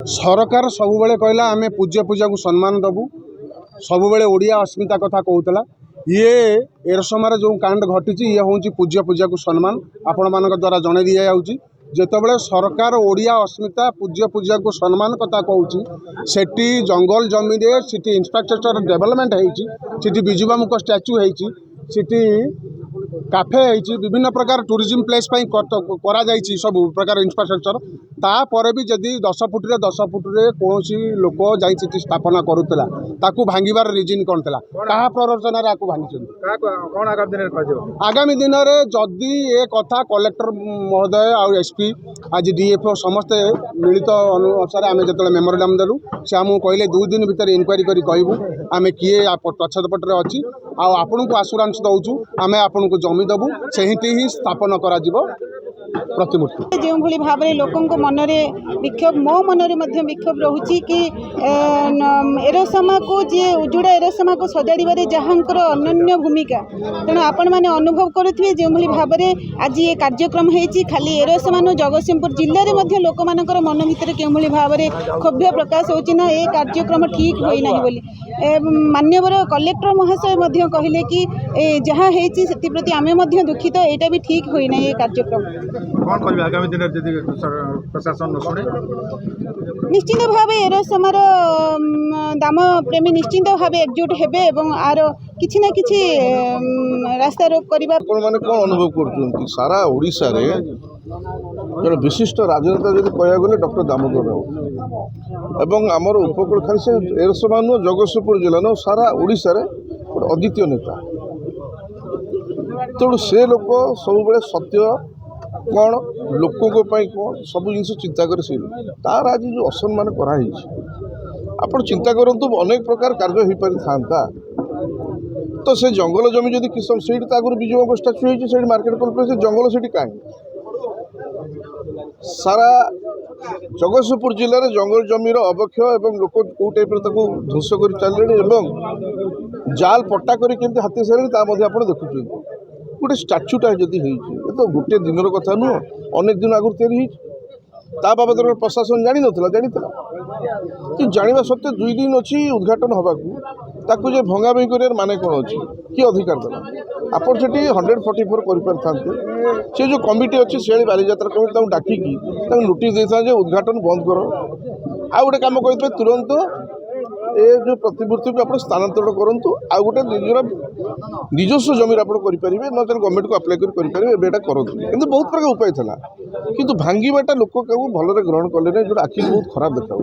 सरकार सबुबले कहला आम पूज्य पूजा को सम्मान दबू सबुबले ओडिया अस्मिता कथा कहूला ये एरसमार जो कांड घटी ये हूँ पूज्य पूजा को सम्मान आपण मान द्वारा जन दि जाऊँगी जितेबाला सरकार ओडिया अस्मिता पूज्य पूजा को सम्मान कथा कहूँ सेठी जंगल जमी से इंफ्रास्ट्रक्चर डेवलपमेंट होती विजुबामुख स्टाच्यू होती काफे होती विभिन्न प्रकार टूरिज्म प्लेस करा सब प्रकार इंफ्रास्ट्रक्चर तापर भी जदि 10 फुटे कौन लोक जा स्थापना करूला ताकू भांगार रिजन कौन था क्या प्ररोचन भांगी आगामी दिन में जदि ये कथा कलेक्टर महोदय आ एसपी आज डीएफओ समस्ते मिलित अनुसार आम जो मेमोरांडम देलु से आमको कहले 2 दिन भितर इनक्वारी कर कहूँ आम किए पछपटे अच्छी आपण को आश्योरेंस दौचु आम आपण को जमी देवु से ही स्थापन करा प्रतिमूर्ति जो भाव में लोकों मन विक्षोभ मो मन में विक्षोभ रोचे कि एरसमा को जी उजुड़ा एरसमा को सजाड़े जहाँकर अनन्य भूमिका तेणु आपण मैंने अनुभव करुवे जो भाव में आज ये कार्यक्रम होती खाली एरसमा जगतसिंहपुर जिले में लोक मान मन भितर क्यों भाव में क्षोभ प्रकाश होना ये कार्यक्रम ठीक होना बोली मान्यवर कलेक्टर महाशय कहले कि जहाँ होती आम दुखित यहाँ भी ठीक होना ये कार्यक्रम कौन कर आगामी दिन प्रशासन शुणे निश्चित भाव एरसमार दाम प्रेमी निश्चित भाव एकजुट हेबे एवं आर किछि ना किछि रास्ता रोक करबा माने कौन अनुभव कर सारा ओडिशा रे जन विशिष्ट राजनेता जब कह गले डॉक्टर दामोदर राउत एवं आमर उपकूल खाली से एरसमा जगतसिंहपुर जिला न सारा ओडिशा रे अद्वितीय नेता तेणु से लोक सब सत्य कौन लोकों कौन सब जिन चिंता कर तार आज जो असम्मान कराई आप चिंता करूँ अनेक प्रकार कार्य हो पारि था तो से जंगल जमी जब किसान से आगुरी विजुबाबू स्टाच्यू होती मार्केट कम्प्लेक्स जंगल से कहीं सारा जगतसिंहपुर जिले में जंगल जमीर अवक्षय और लोक कौ टाइप ध्वंस कर चलिए जाल पट्टा करके हाथी सारे आप देखुं गोटे स्टाच्यूटा जदि तो गोटे दिन कथा नुह अनेक दिन आगुरी या बाबद प्रशासन जानी कि जाना सत्वे 2 दिन अच्छी उद्घाटन होगाकू जे भंगा भंगी कर माने कौन अच्छी किए अधिकार देला आपड़ से 144 कर से जो कमिटी अच्छी से बालीजात्रा कमिटी डाकिकी नोटिस देता उद्घाटन बंद कर आ गोटे कम कर तुरंत ए जो प्रतिमूर्ति को आप स्थानांतरण करूँ आ गोटे निजस्व जमीन आप करेंगे न गवर्नमेंट को अप्लाई करेंगे करूँ कि बहुत प्रकार उपाय था कि भांगाटा लोक भलरे ग्रहण कले जो आखि बहुत खराब देखा।